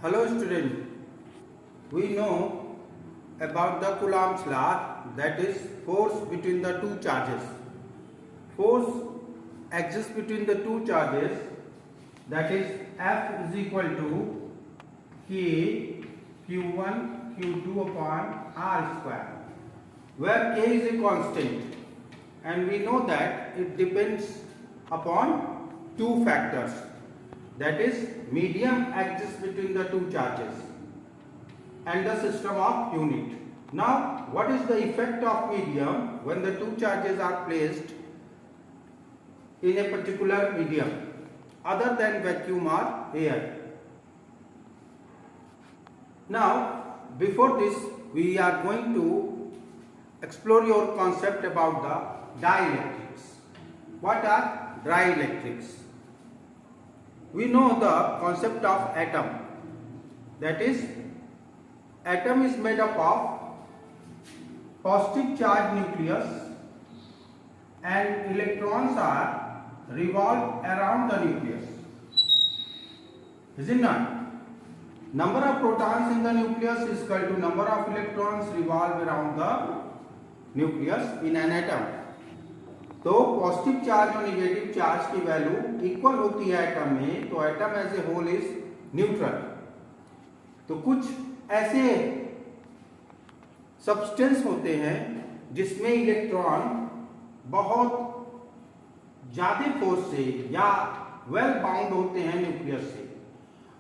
Hello student, we know about the Coulomb's law, that is force between the two charges. Force exists between the two charges, that is F is equal to K Q1 Q2 upon R square, where K is a constant and we know that it depends upon two factors, that is medium exists between the two charges and the system of unit. Now what is the effect of medium when the two charges are placed in a particular medium other than vacuum or air? Now before this we are going to explore your concept about the dielectrics. What are dielectrics? We know the concept of atom, that is atom is made up of positive charged nucleus and electrons are revolved around the nucleus. Is it not? Number of protons in the nucleus is equal to number of electrons revolved around the nucleus in an atom. तो positive charge और negative charge की value equal होती है atom में, तो atom as a whole is neutral. तो कुछ ऐसे सब्सटेंस होते हैं जिसमें इलेक्ट्रॉन बहुत ज्यादा फोर्स से या वेल बाउंड होते हैं न्यूक्लियस से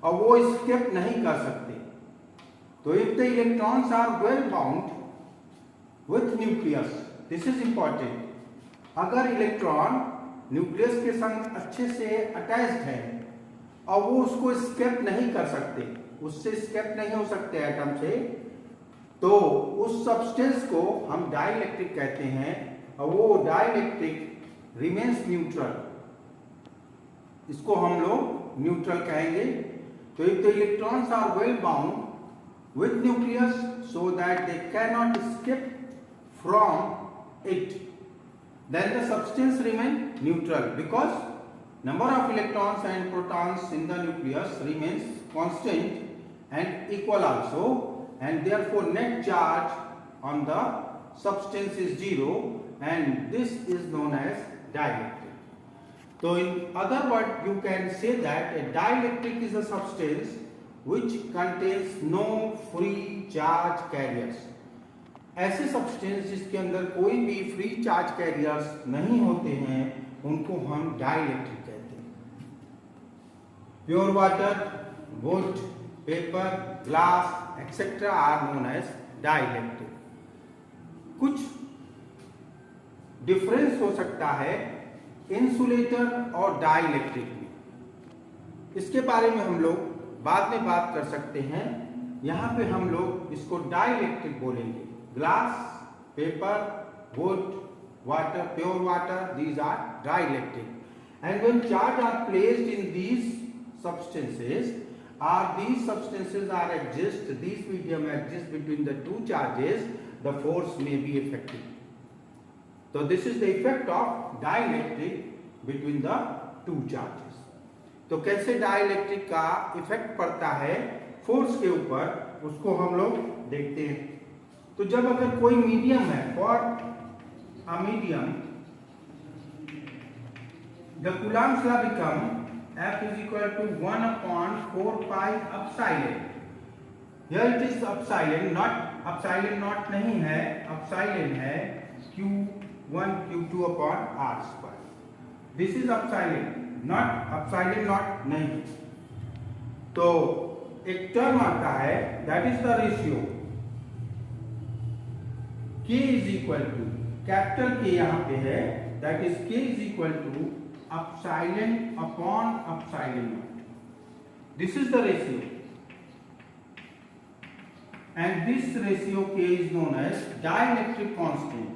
और वो एस्केप नहीं कर सकते. तो if the electrons are well bound with nucleus, this is important. अगर इलेक्ट्रॉन न्यूक्लियस के संग अच्छे से अटैच्ड है और वो उसको एस्केप नहीं कर सकते, उससे एस्केप नहीं हो सकते एटम से, तो उस सब्सटेंस को हम डाइलेक्ट्रिक कहते हैं और वो डाइलेक्ट्रिक रिमेन्स न्यूट्रल. इसको हम लोग न्यूट्रल कहेंगे. तो if the electrons are well bound with nucleus so that they can not escape from it, then the substance remain neutral because number of electrons and protons in the nucleus remains constant and equal also, and therefore net charge on the substance is zero, and this is known as dielectric. So in other words you can say that a dielectric is a substance which contains no free charge carriers. ऐसे substance जिसके अंदर कोई भी free charge carriers नहीं होते हैं उनको हम डाइलेक्ट्रिक कहते हैं. Pure water, wood, paper, glass etcetera are known as dielectric. कुछ डिफरेंस हो सकता है इंसुलेटर और डाइलेक्ट्रिक में, इसके बारे में हम लोग बाद में बात कर सकते हैं. यहां पे हम लोग इसको डाइलेक्ट्रिक बोलेंगे. Glass, paper, wood, water, pure water, these are dielectric. And when charge are placed in these substances, these medium exist between the two charges, the force may be effective. So this is the effect of dielectric between the two charges. तो कैसे dielectric का effect पड़ता है force के ऊपर, उसको हम लोग देखते हैं. तो जब अगर कोई मीडियम है, for a medium the Coulomb's law become F is equal to 1 upon 4 pi epsilon. Here it is epsilon, not epsilon not नहीं है, epsilon है Q1 Q2 upon R square. This is epsilon, not epsilon not नहीं. तो एक term आता है, that is the ratio. K is equal to capital K यहाँ पे है, that is K is equal to epsilon upon epsilon naught. This is the ratio, and this ratio K is known as dielectric constant.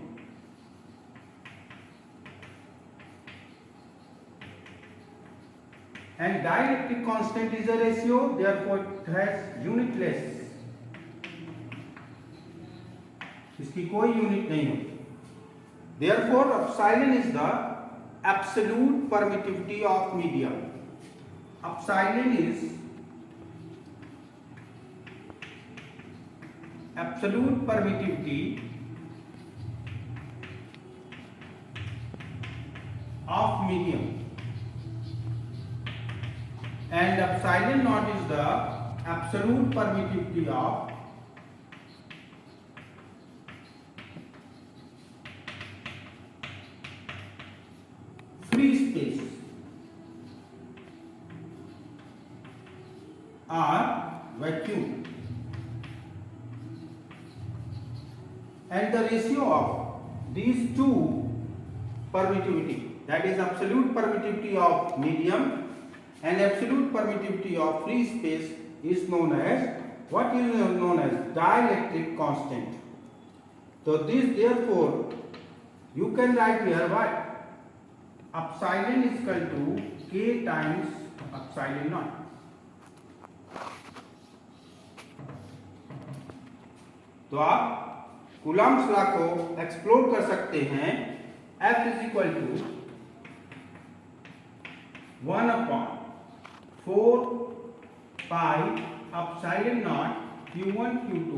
And dielectric constant is a ratio, therefore it has unitless. इसकी कोई unit नहीं होती. Therefore epsilon is the absolute permittivity of medium. Epsilon is absolute permittivity of medium, and epsilon naught is the absolute permittivity of free space or vacuum, and the ratio of these two permittivity, that is absolute permittivity of medium and absolute permittivity of free space, is known as what is known as dielectric constant. So this, therefore you can write here what epsilon is equal to k times epsilon naught. तो आप Coulomb's law को explore कर सकते हैं. F is equal to 1/4 pi epsilon naught Q1 Q2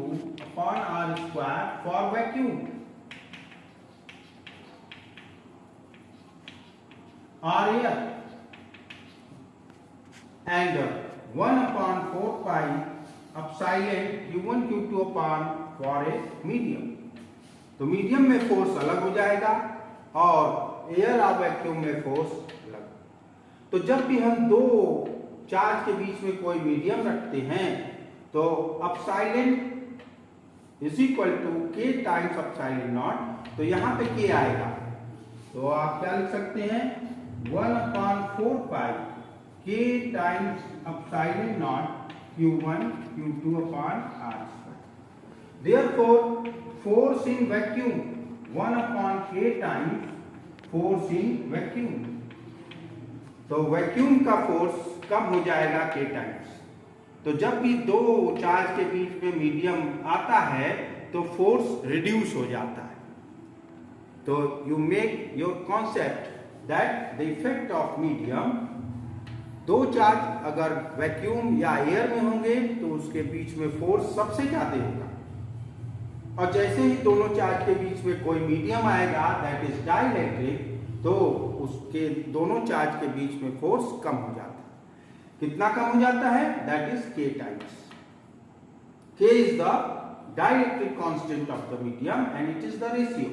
upon R square for vacuum or air, and 1/4 pi epsilon Q1 Q2 upon for a medium. तो medium में force अलग हो जाएगा और एयर और वैक्यूम में फोर्स अलग. तो जब भी हम दो चार्ज के बीच में कोई मीडियम रखते हैं तो एप्सिलॉन इज इक्वल टू के टाइम्स एप्सिलॉन नॉट. तो यहाँ पे के आएगा तो आप क्या लिख सकते हैं 1/4 पाई के times epsilon not Q1 Q2 upon R square. Therefore, force in vacuum 1/k times force in vacuum. तो वैक्यूम का फोर्स कम हो जाएगा k टाइम्स. तो जब भी दो चार्ज के बीच में मीडियम आता है तो फोर्स रिड्यूस हो जाता है. तो you make your concept that the effect of medium, दो चार्ज अगर वैक्यूम या एयर में होंगे तो उसके बीच में फोर्स सबसे ज्यादा होगा, और जैसे ही दोनों चार्ज के बीच में कोई मीडियम आएगा दैट इज डाइलेक्ट्रिक, तो उसके दोनों चार्ज के बीच में फोर्स कम हो जाता है. कितना कम हो जाता है? That is k times. k is the dielectric constant of the medium and it is the ratio.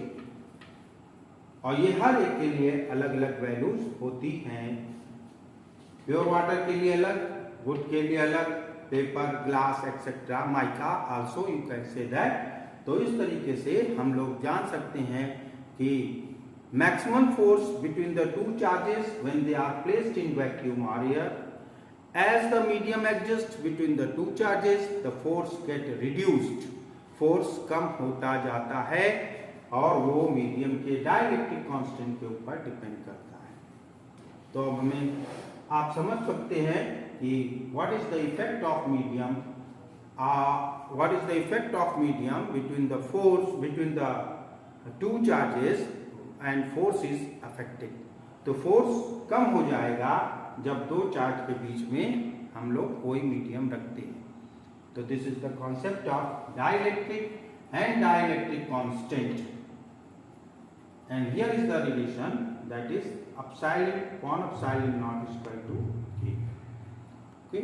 और ये हर एक के लिए अलग अलग वैल्यूज होती हैं. प्योर वाटर के लिए अलग, वुड के लिए अलग, paper, glass etcetera, mica also you can say that. तो इस तरीके से हम लोग जान सकते हैं कि maximum force between the two charges when they are placed in vacuum or air, as the medium adjusts between the two charges the force get reduced. force कम होता जाता है और वो मीडियम के डाइलेक्ट्रिक कांस्टेंट के ऊपर डिपेंड करता है. तो अब हमें आप समझ सकते हैं कि what is the effect of medium, what is the effect of medium between the force between the two charges and force is affected. तो फोर्स कम हो जाएगा जब दो चार्ज के बीच में हम लोग कोई मीडियम रखते हैं. तो this is the concept of dielectric and dielectric constant. And here is the relation that is epsilon upon epsilon naught is equal to k. Okay.